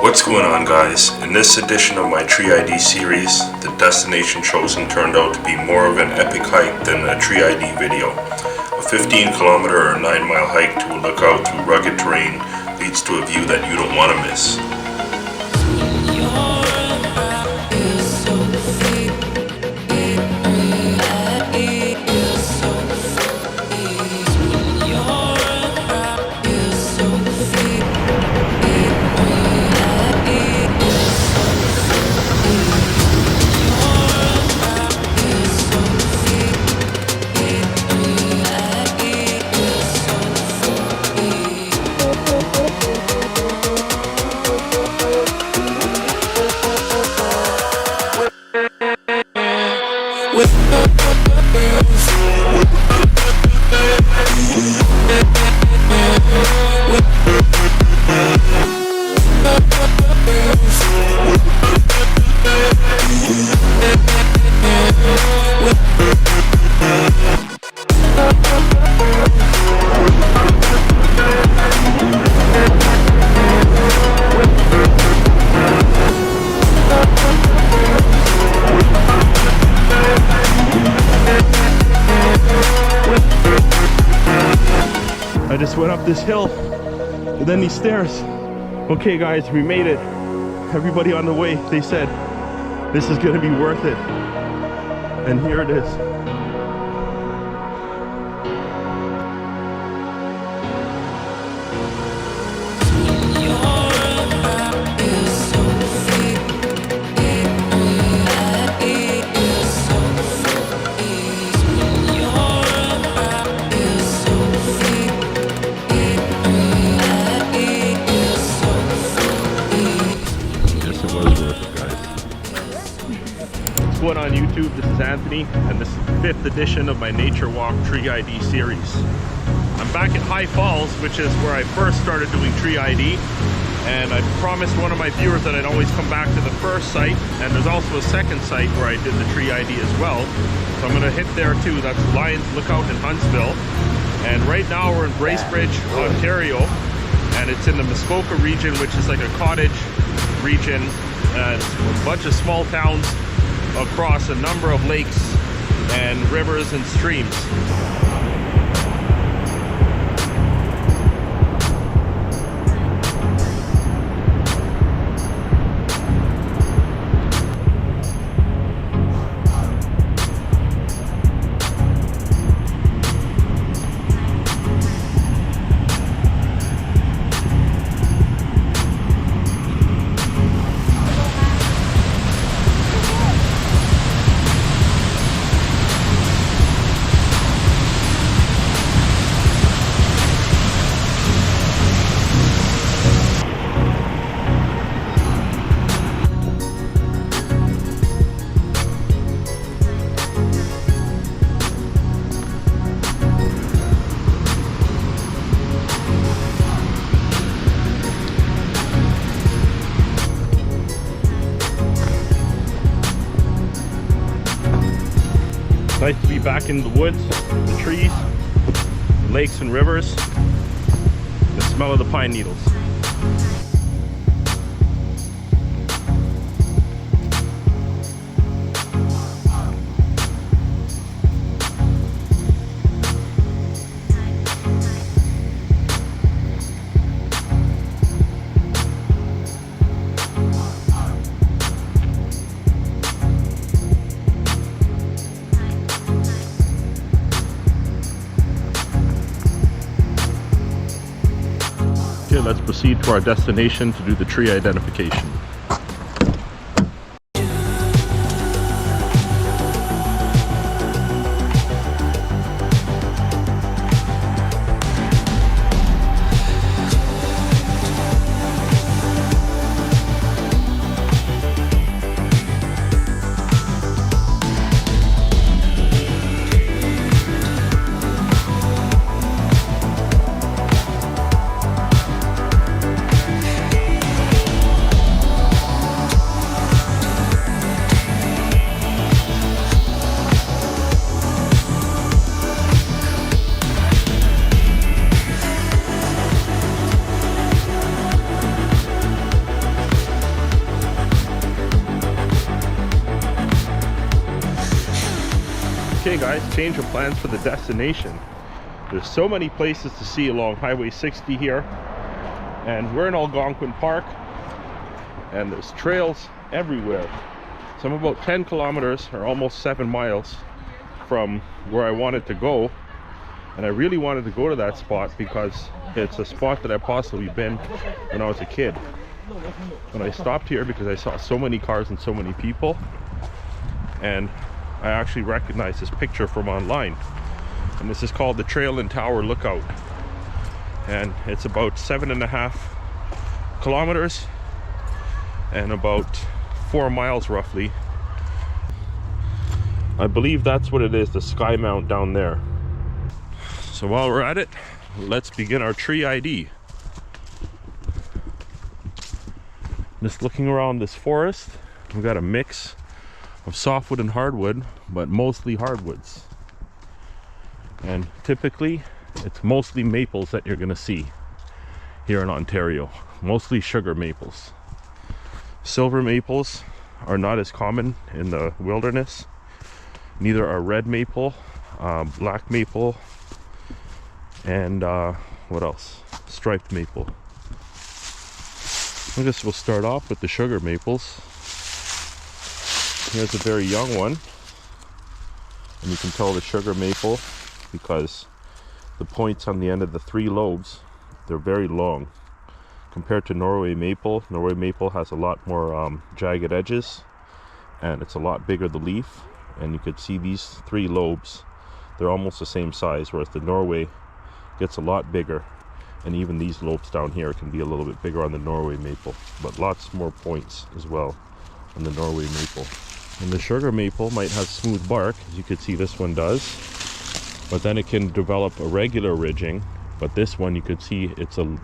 What's going on, guys? In this edition of my Tree ID series, the destination chosen turned out to be more of an epic hike than a Tree ID video. A 15-kilometer or 9-mile hike to a lookout through rugged terrain leads to a view that you don't want to miss. I just went up this hill and then these stairs. Okay guys, we made it. Everybody on the way, they said this is gonna be worth it. And here it is. What on YouTube, this is Anthony, and this is the 5th edition of my Nature Walk Tree ID series. I'm back at High Falls, which is where I first started doing Tree ID, and I promised one of my viewers that I'd always come back to the first site, and there's also a second site where I did the Tree ID as well, so I'm going to hit there too. That's Lions Lookout in Huntsville, and right now we're in Bracebridge, Ontario, and it's in the Muskoka region, which is like a cottage region, and a bunch of small towns across a number of lakes and rivers and streams. Nice to be back in the woods, the trees, lakes and rivers, the smell of the pine needles. Okay, let's proceed to our destination to do the tree identification. Okay guys, change of plans for the destination. There's so many places to see along Highway 60 here, and we're in Algonquin Park, and there's trails everywhere. So I'm about 10 kilometers or almost 7 miles from where I wanted to go, and I really wanted to go to that spot because it's a spot that I've possibly been when I was a kid. And I stopped here because I saw so many cars and so many people, and I actually recognized this picture from online. And this is called the Trail and Tower Lookout, and it's about 7.5 kilometers and about 4 miles roughly. I believe that's what it is, the sky mount down there. So while we're at it, let's begin our tree ID. Just looking around this forest, we've got a mix of softwood and hardwood, but mostly hardwoods. And typically it's mostly maples that you're gonna see here in Ontario, mostly sugar maples. Silver maples are not as common in the wilderness. Neither are red maple, black maple, and what else? Striped maple. I guess we'll start off with the sugar maples. Here's a very young one, and you can tell the sugar maple because the points on the end of the 3 lobes, they're very long compared to Norway maple. Norway maple has a lot more jagged edges, and it's a lot bigger, the leaf, and you could see these 3 lobes, they're almost the same size, whereas the Norway gets a lot bigger, and even these lobes down here can be a little bit bigger on the Norway maple, but lots more points as well on the Norway maple. And the sugar maple might have smooth bark, as you could see this one does, but then it can develop a regular ridging. But this one, you could see it's a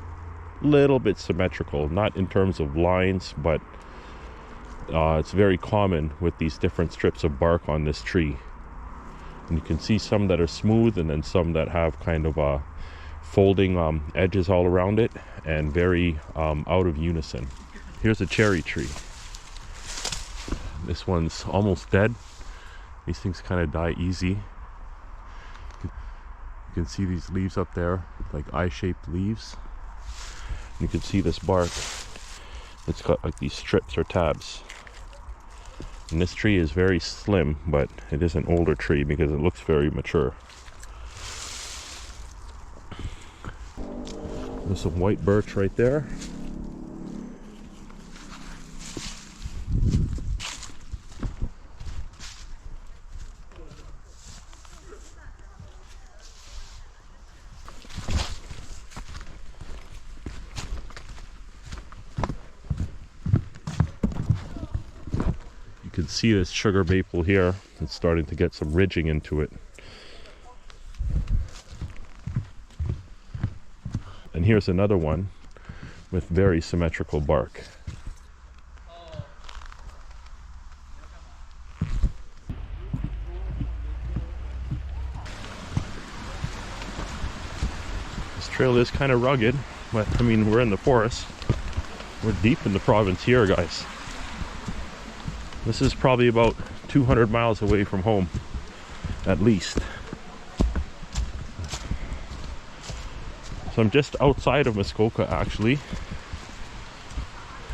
little bit symmetrical, not in terms of lines, but it's very common with these different strips of bark on this tree. And you can see some that are smooth, and then some that have kind of folding edges all around it, and very out of unison. Here's a cherry tree. This one's almost dead. These things kind of die easy. You can see these leaves up there, like eye-shaped leaves. You can see this bark. It's got like these strips or tabs. And this tree is very slim, but it is an older tree because it looks very mature. There's some white birch right there. You can see this sugar maple here. It's starting to get some ridging into it. And here's another one with very symmetrical bark. This trail is kind of rugged, but I mean, we're in the forest. We're deep in the province here, guys. This is probably about 200 miles away from home, at least. So I'm just outside of Muskoka, actually.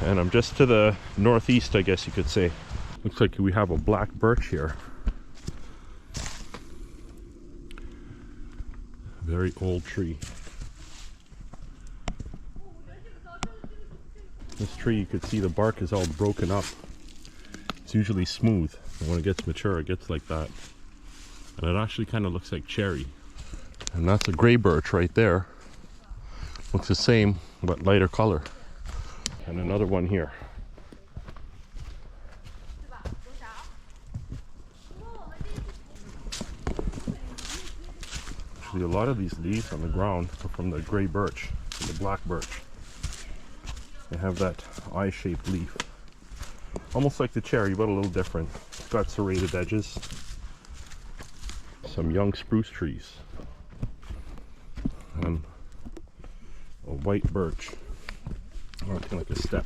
And I'm just to the northeast, I guess you could say. Looks like we have a black birch here. Very old tree. This tree, you could see the bark is all broken up. It's usually smooth, and when it gets mature it gets like that, and it actually kind of looks like cherry. And that's a gray birch right there. Looks the same but lighter color. And another one here. Actually, a lot of these leaves on the ground are from the gray birch and the black birch. They have that eye-shaped leaf. Almost like the cherry, but a little different. It's got serrated edges. Some young spruce trees. And a white birch. Acting like a step.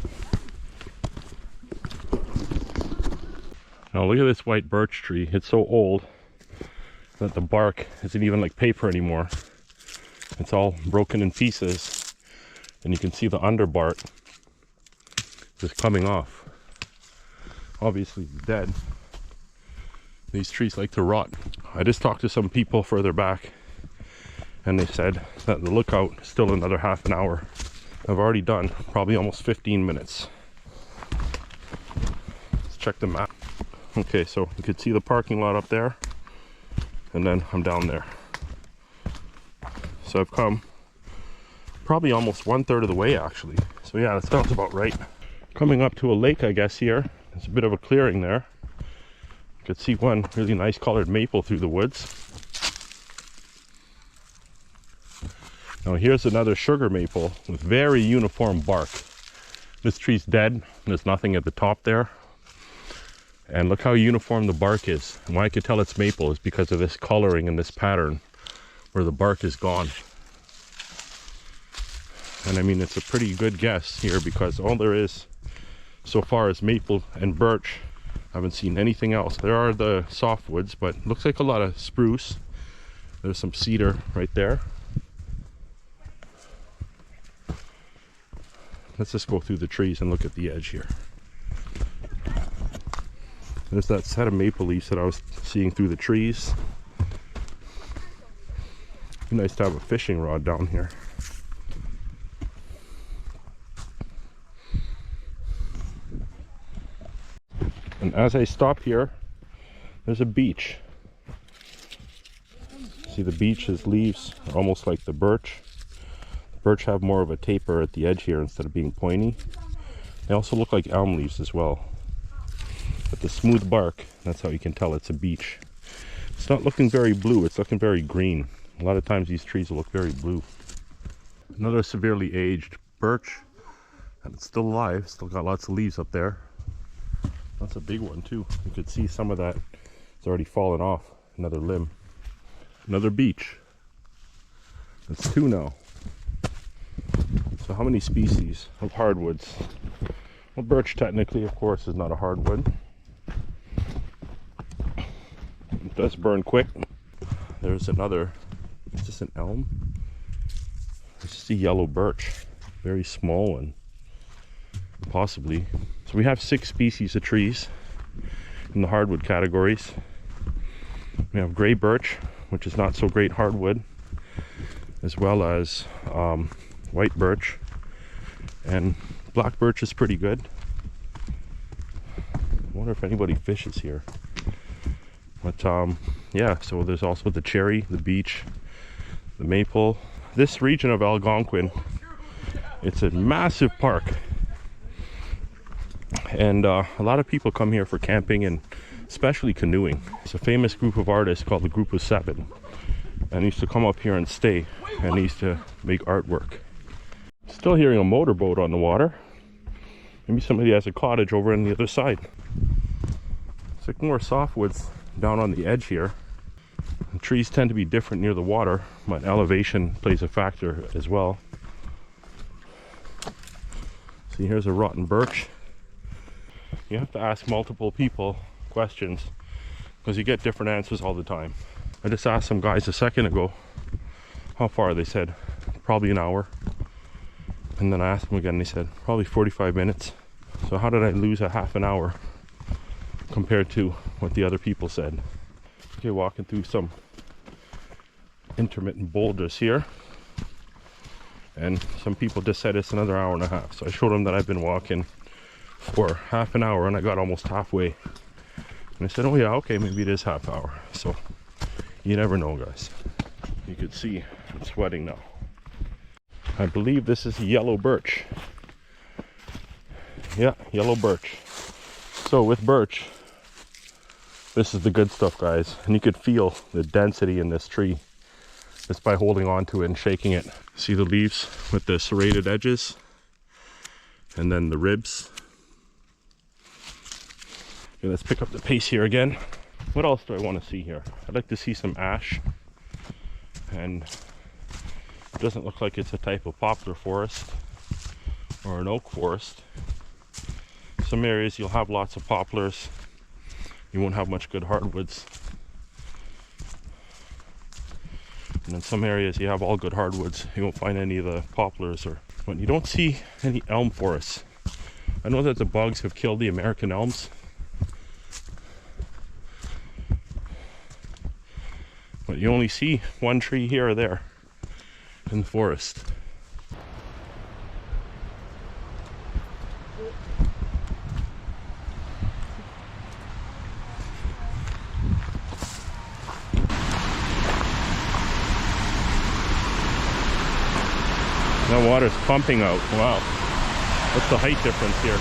Now look at this white birch tree. It's so old. that the bark isn't even like paper anymore. It's all broken in pieces, and you can see the underbark just coming off. Obviously it's dead. These trees like to rot. I just talked to some people further back, and they said that the lookout is still another half an hour. I've already done probably almost 15 minutes. Let's check the map. Okay, so you could see the parking lot up there, and then I'm down there. So I've come probably almost 1/3 of the way actually. So yeah, that sounds about right. Coming up to a lake, I guess here. There's a bit of a clearing there. You could see one really nice colored maple through the woods. Now here's another sugar maple with very uniform bark. This tree's dead. There's nothing at the top there. And look how uniform the bark is. And why I could tell it's maple is because of this coloring and this pattern where the bark is gone. And I mean, it's a pretty good guess here because all there is so far is maple and birch. I haven't seen anything else. There are the softwoods, but looks like a lot of spruce. There's some cedar right there. Let's just go through the trees and look at the edge here. There's that set of maple leaves that I was seeing through the trees. Be nice to have a fishing rod down here. And as I stop here, there's a beech. See, the beech's leaves are almost like the birch. The birch have more of a taper at the edge here instead of being pointy. They also look like elm leaves as well. But the smooth bark, that's how you can tell it's a beech. It's not looking very blue, it's looking very green. A lot of times these trees will look very blue. Another severely aged birch, and it's still alive, still got lots of leaves up there. That's a big one too. You could see some of that it's already fallen off. Another limb. Another beech. That's 2 now. So how many species of hardwoods? Well, birch technically, of course, is not a hardwood. It does burn quick. There's another, is this an elm? It's just a yellow birch. Very small one. Possibly. So we have 6 species of trees in the hardwood categories. We have gray birch, which is not so great hardwood, as well as white birch, and black birch is pretty good. I wonder if anybody fishes here. But yeah, so there's also the cherry, the beech, the maple. This region of Algonquin, it's a massive park. And a lot of people come here for camping and especially canoeing. It's a famous group of artists called the Group of 7. And they used to come up here and stay, and they used to make artwork. Still hearing a motorboat on the water. Maybe somebody has a cottage over on the other side. It's like more softwoods down on the edge here. The trees tend to be different near the water, but elevation plays a factor as well. See, here's a rotten birch. You have to ask multiple people questions because you get different answers all the time. I just asked some guys a second ago how far. They said probably an hour, and then I asked them again, they said probably 45 minutes. So how did I lose a half an hour compared to what the other people said? Okay, walking through some intermittent boulders here, and some people just said it's another hour and a half. So I showed them that I've been walking for half an hour and I got almost halfway, and I said, oh yeah, okay, maybe it is half hour. So you never know, guys. You could see I'm sweating now. I believe this is yellow birch. Yeah, yellow birch. So with birch, this is the good stuff, guys, and you could feel the density in this tree just by holding on to it and shaking it. See the leaves with the serrated edges, and then the ribs. Okay, let's pick up the pace here again. What else do I want to see here? I'd like to see some ash, and it doesn't look like it's a type of poplar forest or an oak forest. Some areas you'll have lots of poplars. You won't have much good hardwoods. And in some areas you have all good hardwoods. You won't find any of the poplars, but you don't see any elm forests. I know that the bugs have killed the American elms, but you only see one tree here or there in the forest. That water's pumping out. Wow. What's the height difference here?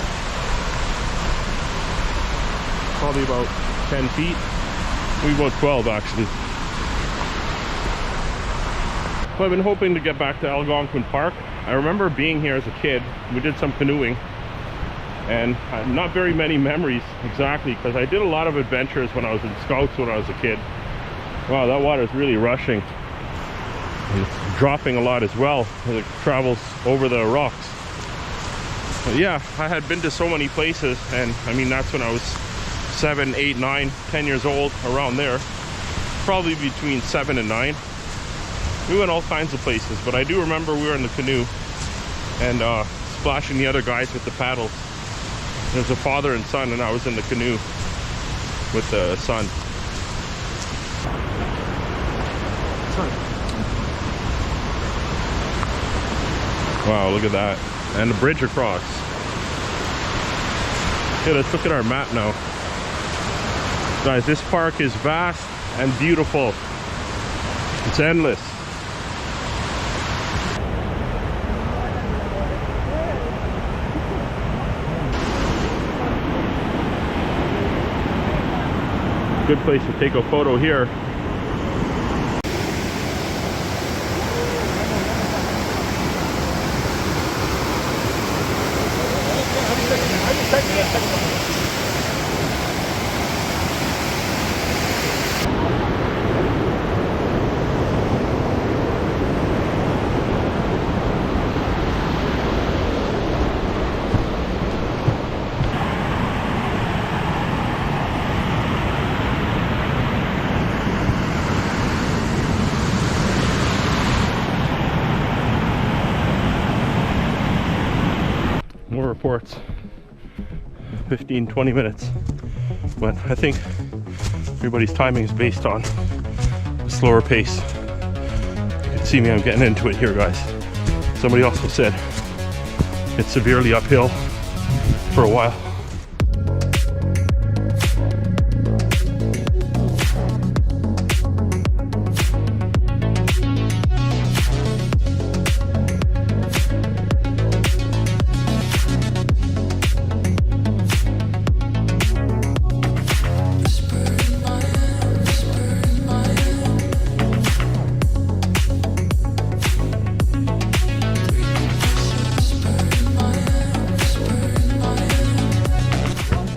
Probably about 10 feet. Maybe about 12 actually. So I've been hoping to get back to Algonquin Park. I remember being here as a kid. We did some canoeing. And not very many memories exactly, because I did a lot of adventures when I was in Scouts when I was a kid. Wow, that water is really rushing. And it's dropping a lot as well as it travels over the rocks. But yeah, I had been to so many places, and I mean that's when I was 7, 8, 9, 10 years old, around there. Probably between 7 and 9. We went all kinds of places, but I do remember we were in the canoe and splashing the other guys with the paddles. There's a father and son, and I was in the canoe with the son. Wow, look at that. And the bridge across. Okay, let's look at our map now. Guys, this park is vast and beautiful. It's endless. Good place to take a photo here. More reports. 15-20 minutes, but I think everybody's timing is based on a slower pace. You can see me, I'm getting into it here, guys. Somebody also said it's severely uphill for a while.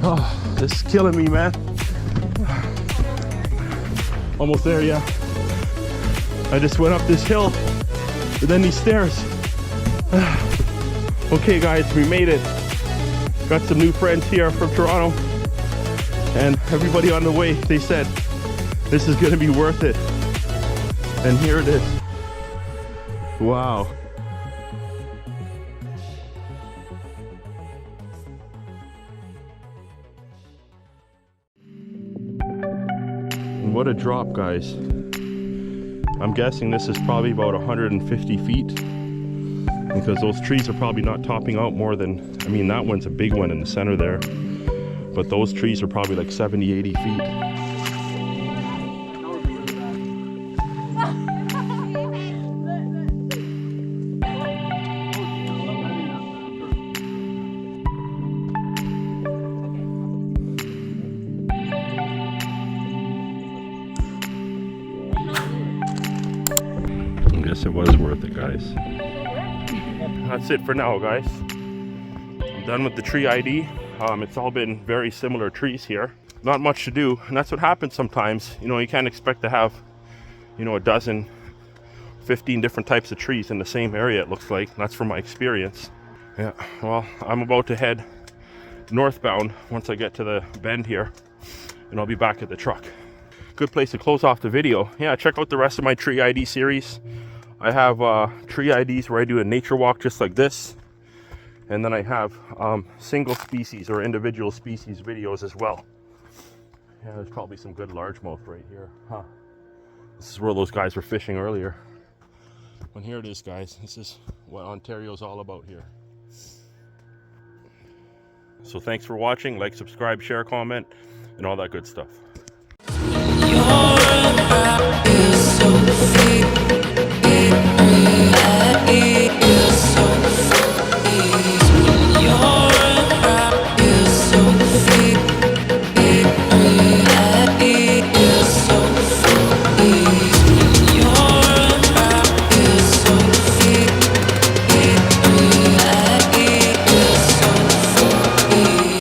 Oh, this is killing me, man. Almost there, yeah. I just went up this hill and then these stairs. Okay, guys, we made it. Got some new friends here from Toronto, and everybody on the way, they said this is gonna be worth it. And here it is. Wow. What a drop, guys. I'm guessing this is probably about 150 feet, because those trees are probably not topping out more than, I mean, that one's a big one in the center there, but those trees are probably like 70, 80 feet. It was worth it, guys. That's it for now, guys. I'm done with the tree ID. It's all been very similar trees here. Not much to do, and that's what happens sometimes. You know, you can't expect to have, you know, a dozen, 15 different types of trees in the same area, it looks like. That's from my experience. Yeah, well, I'm about to head northbound once I get to the bend here, and I'll be back at the truck. good place to close off the video. Yeah, check out the rest of my tree ID series. I have tree IDs where I do a nature walk just like this. And then I have single species or individual species videos as well. Yeah, there's probably some good largemouth right here. Huh. This is where those guys were fishing earlier. And here it is, guys. This is what Ontario's all about here. So thanks for watching. Like, subscribe, share, comment, and all that good stuff.